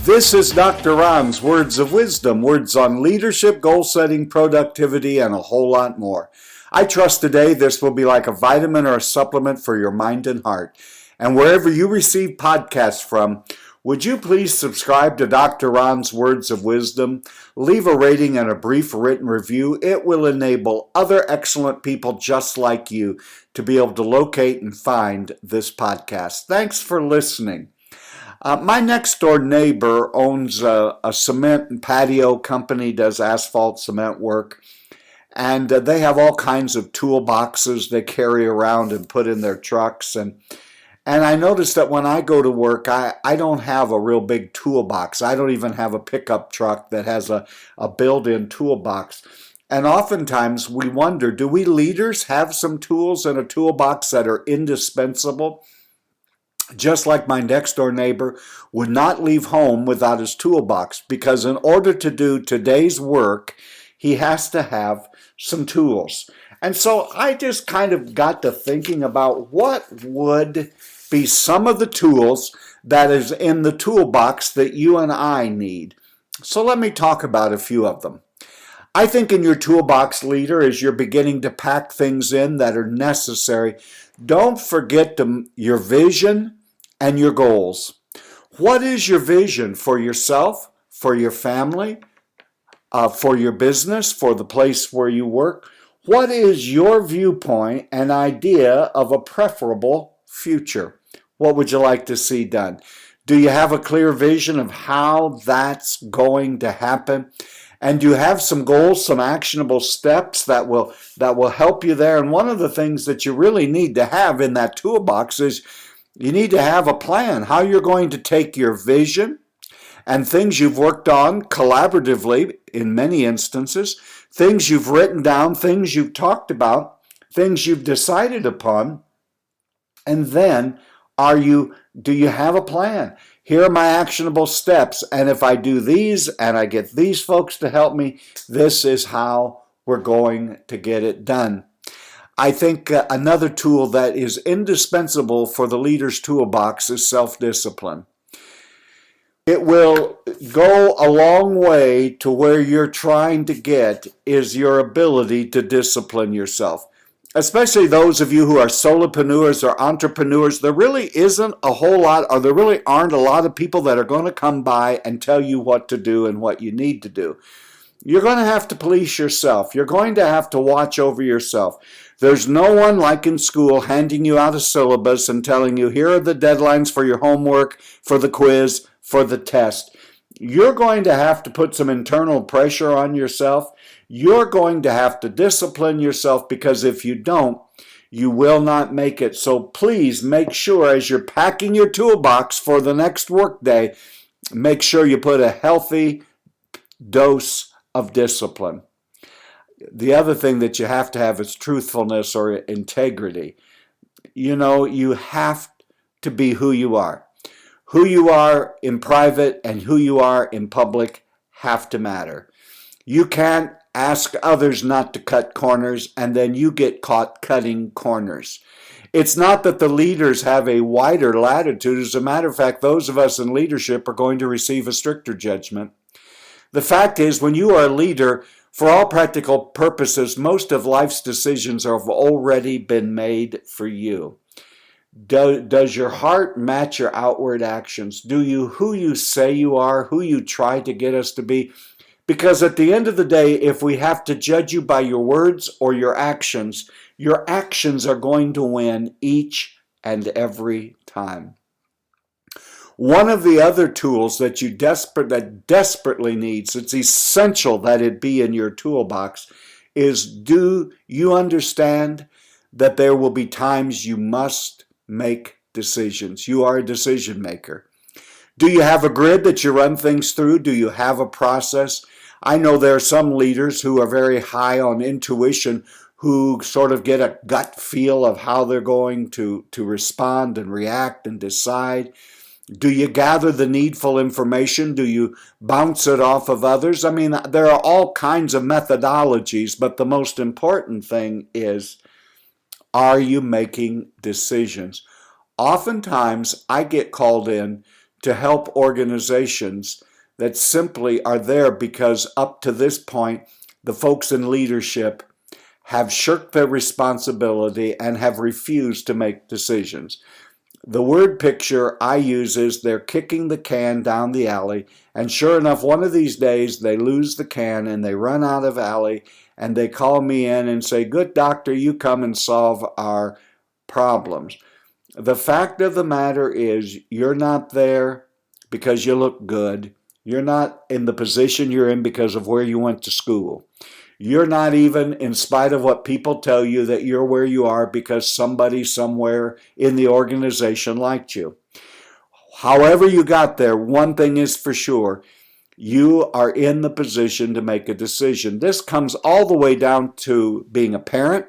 This is Dr. Ron's Words of Wisdom, words on leadership, goal setting, productivity, and a whole lot more. I trust today this will be like a vitamin or a supplement for your mind and heart. And wherever you receive podcasts from, would you please subscribe to Dr. Ron's Words of Wisdom? Leave a rating and a brief written review. It will enable other excellent people just like you to be able to locate and find this podcast. Thanks for listening. My next door neighbor owns a cement and patio company, does asphalt cement work, and they have all kinds of toolboxes they carry around and put in their trucks. And I noticed that when I go to work, I don't have a real big toolbox. I don't even have a pickup truck that has a built-in toolbox. And oftentimes we wonder, do we leaders have some tools in a toolbox that are indispensable? Just like my next door neighbor would not leave home without his toolbox, because in order to do today's work, he has to have some tools. And so I just kind of got to thinking about what would be some of the tools that is in the toolbox that you and I need. So let me talk about a few of them. I think in your toolbox, leader, as you're beginning to pack things in that are necessary, don't forget your vision and your goals. What is your vision for yourself, for your family, for your business, for the place where you work? What is your viewpoint and idea of a preferable future? What would you like to see done? Do you have a clear vision of how that's going to happen? And do you have some goals, some actionable steps that will help you there? And one of the things that you really need to have in that toolbox is you need to have a plan, how you're going to take your vision and things you've worked on collaboratively in many instances, things you've written down, things you've talked about, things you've decided upon, and then do you have a plan? Here are my actionable steps, and if I do these and I get these folks to help me, this is how we're going to get it done. I think another tool that is indispensable for the leader's toolbox is self-discipline. It will go a long way to where you're trying to get is your ability to discipline yourself. Especially those of you who are solopreneurs or entrepreneurs, there really isn't a whole lot, or there really aren't a lot of people that are going to come by and tell you what to do and what you need to do. You're going to have to police yourself. You're going to have to watch over yourself. There's no one like in school handing you out a syllabus and telling you, here are the deadlines for your homework, for the quiz, for the test. You're going to have to put some internal pressure on yourself. You're going to have to discipline yourself, because if you don't, you will not make it. So please make sure as you're packing your toolbox for the next workday, make sure you put a healthy dose of discipline. The other thing that you have to have is truthfulness or integrity. You have to be who you are. Who you are in private and who you are in public have to matter. You can't ask others not to cut corners and then you get caught cutting corners. It's not that the leaders have a wider latitude. As a matter of fact, those of us in leadership are going to receive a stricter judgment. The fact is, when you are a leader, for all practical purposes, most of life's decisions have already been made for you. Does your heart match your outward actions? Do you who you say you are, who you try to get us to be? Because at the end of the day, if we have to judge you by your words or your actions are going to win each and every time. One of the other tools that desperately needs, it's essential that it be in your toolbox, is do you understand that there will be times you must make decisions? You are a decision maker. Do you have a grid that you run things through? Do you have a process? I know there are some leaders who are very high on intuition, who sort of get a gut feel of how they're going to respond and react and decide. Do you gather the needful information? Do you bounce it off of others? I mean, there are all kinds of methodologies, but the most important thing is, are you making decisions? Oftentimes, I get called in to help organizations that simply are there because up to this point, the folks in leadership have shirked their responsibility and have refused to make decisions. The word picture I use is they're kicking the can down the alley, and sure enough, one of these days they lose the can and they run out of alley, and they call me in and say, "Good doctor, you come and solve our problems." The fact of the matter is, you're not there because you look good. You're not in the position you're in because of where you went to school. You're not even, in spite of what people tell you, that you're where you are because somebody somewhere in the organization liked you. However you got there, one thing is for sure, you are in the position to make a decision. This comes all the way down to being a parent.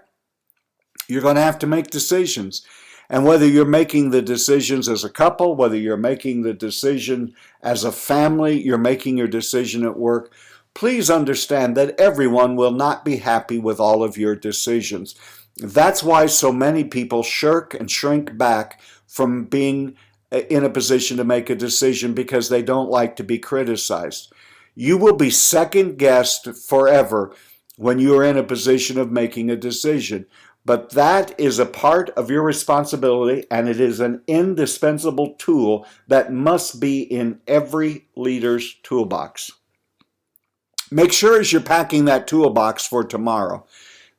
You're going to have to make decisions. And whether you're making the decisions as a couple, whether you're making the decision as a family, you're making your decision at work, please understand that everyone will not be happy with all of your decisions. That's why so many people shirk and shrink back from being in a position to make a decision because they don't like to be criticized. You will be second-guessed forever when you are in a position of making a decision. But that is a part of your responsibility, and it is an indispensable tool that must be in every leader's toolbox. Make sure as you're packing that toolbox for tomorrow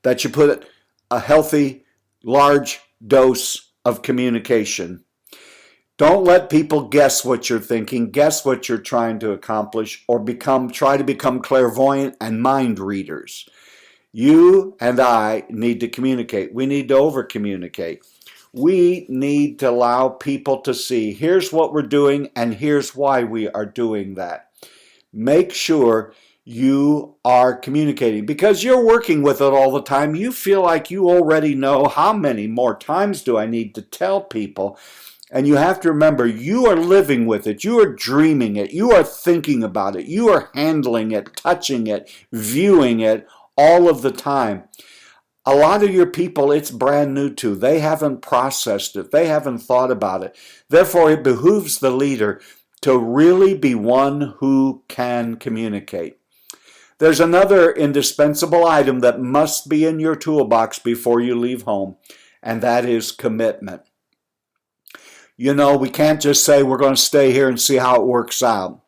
that you put a healthy, large dose of communication. Don't let people guess what you're thinking, guess what you're trying to accomplish, or try to become clairvoyant and mind readers. You and I need to communicate. We need to over-communicate. We need to allow people to see, here's what we're doing and here's why we are doing that. Make sure you are communicating because you're working with it all the time. You feel like you already know how many more times do I need to tell people. And you have to remember, you are living with it. You are dreaming it. You are thinking about it. You are handling it, touching it, viewing it all of the time. A lot of your people, it's brand new to. They haven't processed it. They haven't thought about it. Therefore, it behooves the leader to really be one who can communicate. There's another indispensable item that must be in your toolbox before you leave home, and that is commitment. You know, we can't just say we're going to stay here and see how it works out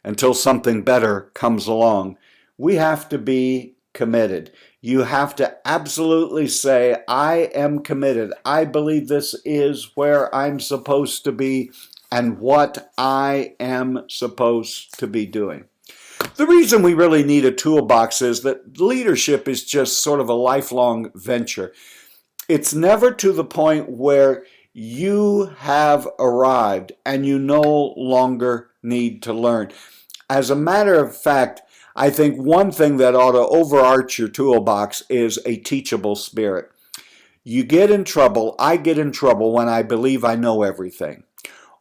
until something better comes along. We have to be committed. You have to absolutely say, I am committed. I believe this is where I'm supposed to be and what I am supposed to be doing. The reason we really need a toolbox is that leadership is just sort of a lifelong venture. It's never to the point where you have arrived and you no longer need to learn. As a matter of fact, I think one thing that ought to overarch your toolbox is a teachable spirit. You get in trouble, I get in trouble when I believe I know everything.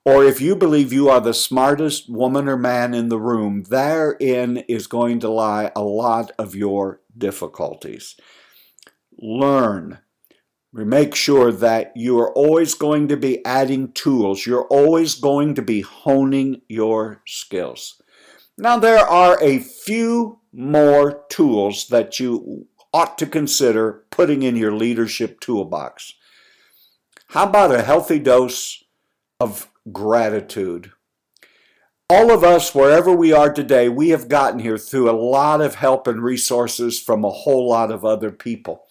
Or if you believe you are the smartest woman or man in the room, therein is going to lie a lot of your difficulties. Learn. Make sure that you are always going to be adding tools. You're always going to be honing your skills. Now, there are a few more tools that you ought to consider putting in your leadership toolbox. How about a healthy dose of gratitude? All of us, wherever we are today, we have gotten here through a lot of help and resources from a whole lot of other people.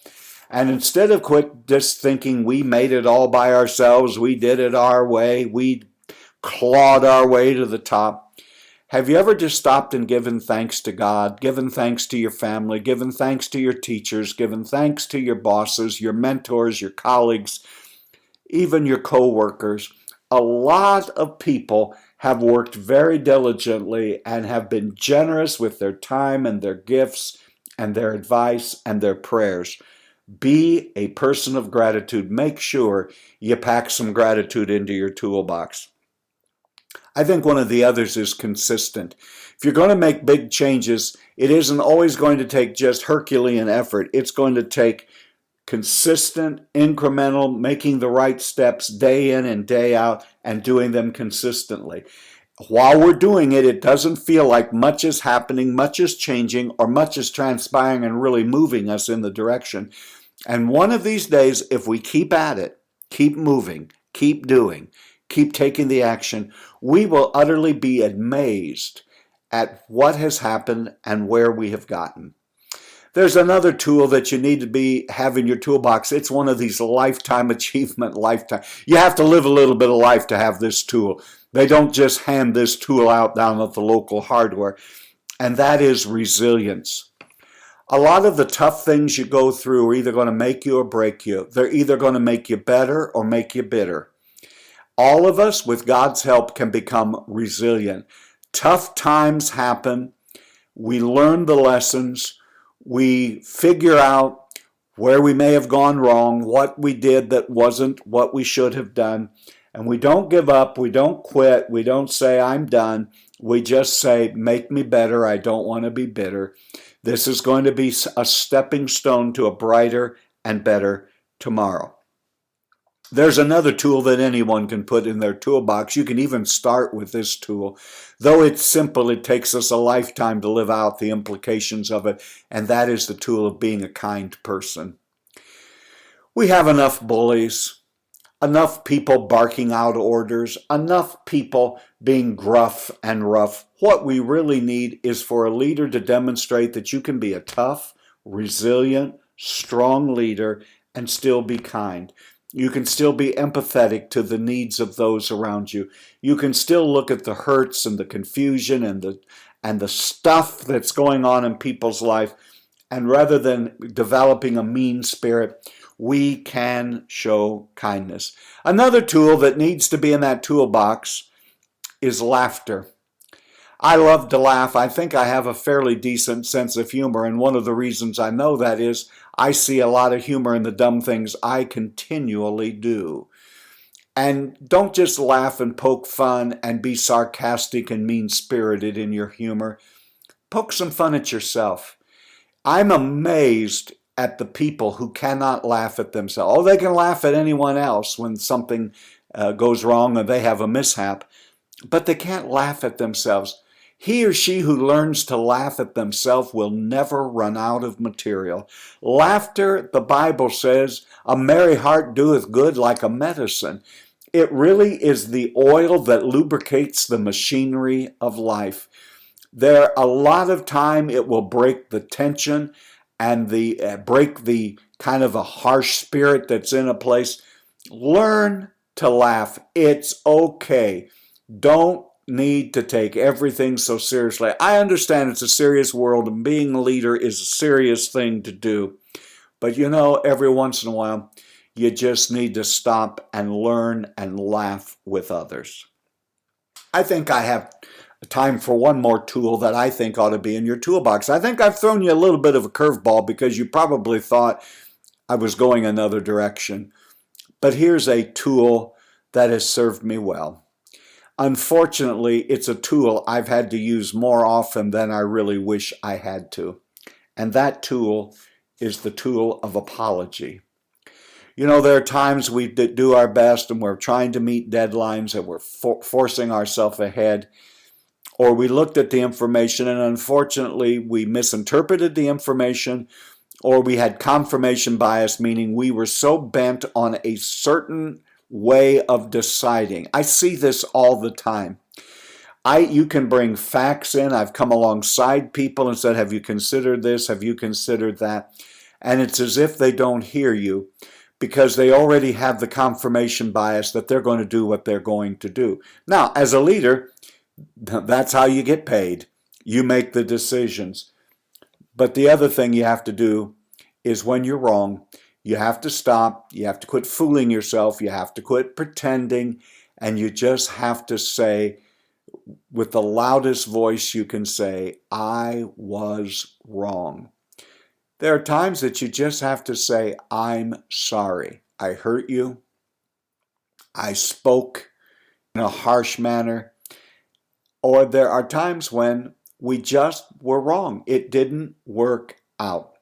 And instead of just thinking we made it all by ourselves, we did it our way, we clawed our way to the top, have you ever just stopped and given thanks to God, given thanks to your family, given thanks to your teachers, given thanks to your bosses, your mentors, your colleagues, even your co-workers? A lot of people have worked very diligently and have been generous with their time and their gifts and their advice and their prayers. Be a person of gratitude. Make sure you pack some gratitude into your toolbox. I think one of the others is consistent. If you're going to make big changes, it isn't always going to take just Herculean effort. It's going to take consistent, incremental, making the right steps day in and day out and doing them consistently. While we're doing it, it doesn't feel like much is happening, much is changing, or much is transpiring and really moving us in the direction. And one of these days, if we keep at it, keep moving, keep doing, keep taking the action, we will utterly be amazed at what has happened and where we have gotten. There's another tool that you need to have in your toolbox. It's one of these lifetime achievement lifetime. You have to live a little bit of life to have this tool. They don't just hand this tool out down at the local hardware. And that is resilience. A lot of the tough things you go through are either going to make you or break you. They're either going to make you better or make you bitter. All of us, with God's help, can become resilient. Tough times happen. We learn the lessons. We figure out where we may have gone wrong, what we did that wasn't what we should have done. And we don't give up. We don't quit. We don't say, I'm done. We just say, make me better. I don't want to be bitter. This is going to be a stepping stone to a brighter and better tomorrow. There's another tool that anyone can put in their toolbox. You can even start with this tool. Though it's simple, it takes us a lifetime to live out the implications of it, and that is the tool of being a kind person. We have enough bullies, enough people barking out orders, enough people being gruff and rough. What we really need is for a leader to demonstrate that you can be a tough, resilient, strong leader and still be kind. You can still be empathetic to the needs of those around you. You can still look at the hurts and the confusion and the stuff that's going on in people's life, and rather than developing a mean spirit, we can show kindness. Another tool that needs to be in that toolbox is laughter. I love to laugh. I think I have a fairly decent sense of humor, and one of the reasons I know that is I see a lot of humor in the dumb things I continually do. And don't just laugh and poke fun and be sarcastic and mean-spirited in your humor. Poke some fun at yourself. I'm amazed at the people who cannot laugh at themselves. Oh, they can laugh at anyone else when something goes wrong or they have a mishap, but they can't laugh at themselves. He or she who learns to laugh at themselves will never run out of material. Laughter, the Bible says, a merry heart doeth good like a medicine. It really is the oil that lubricates the machinery of life. There, a lot of time it will break the tension and break the kind of a harsh spirit that's in a place. Learn to laugh. It's okay. Don't need to take everything so seriously. I understand it's a serious world and being a leader is a serious thing to do. But you know, every once in a while, you just need to stop and learn and laugh with others. I think I have time for one more tool that I think ought to be in your toolbox. I think I've thrown you a little bit of a curveball because you probably thought I was going another direction. But here's a tool that has served me well. Unfortunately, it's a tool I've had to use more often than I really wish I had to. And that tool is the tool of apology. You know, there are times we do our best and we're trying to meet deadlines and we're forcing ourselves ahead. Or we looked at the information and unfortunately we misinterpreted the information, or we had confirmation bias, meaning we were so bent on a certain way of deciding. I see this all the time. You can bring facts in. I've come alongside people and said, have you considered this? Have you considered that? And it's as if they don't hear you because they already have the confirmation bias that they're going to do what they're going to do. Now, as a leader, that's how you get paid. You make the decisions. But the other thing you have to do is when you're wrong, you have to stop, you have to quit fooling yourself, you have to quit pretending, and you just have to say, with the loudest voice you can say, I was wrong. There are times that you just have to say, I'm sorry. I hurt you. I spoke in a harsh manner. Or there are times when we just were wrong. It didn't work out.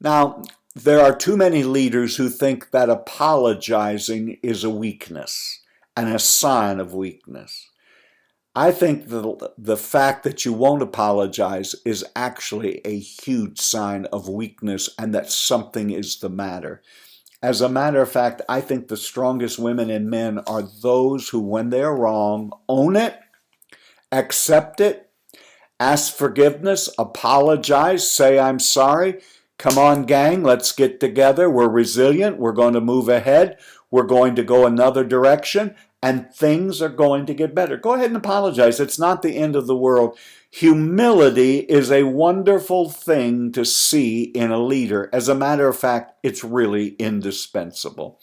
Now, there are too many leaders who think that apologizing is a weakness and a sign of weakness. I think the fact that you won't apologize is actually a huge sign of weakness and that something is the matter. As a matter of fact, I think the strongest women and men are those who, when they're wrong, own it, accept it, ask forgiveness, apologize, say I'm sorry. Come on, gang, let's get together. We're resilient. We're going to move ahead. We're going to go another direction, and things are going to get better. Go ahead and apologize. It's not the end of the world. Humility is a wonderful thing to see in a leader. As a matter of fact, it's really indispensable.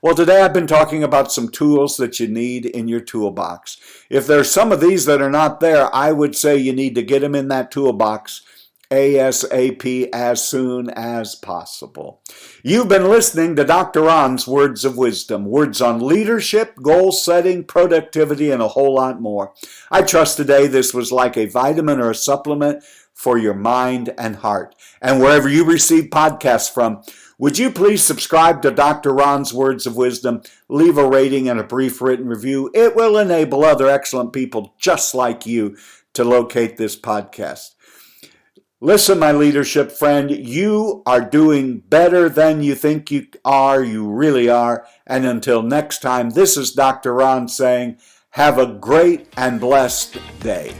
Well, today I've been talking about some tools that you need in your toolbox. If there's some of these that are not there, I would say you need to get them in that toolbox ASAP, as soon as possible. You've been listening to Dr. Ron's Words of Wisdom, words on leadership, goal setting, productivity, and a whole lot more. I trust today this was like a vitamin or a supplement for your mind and heart. And wherever you receive podcasts from, would you please subscribe to Dr. Ron's Words of Wisdom, leave a rating and a brief written review. It will enable other excellent people just like you to locate this podcast. Listen, my leadership friend, you are doing better than you think you are. You really are. And until next time, this is Dr. Ron saying, have a great and blessed day.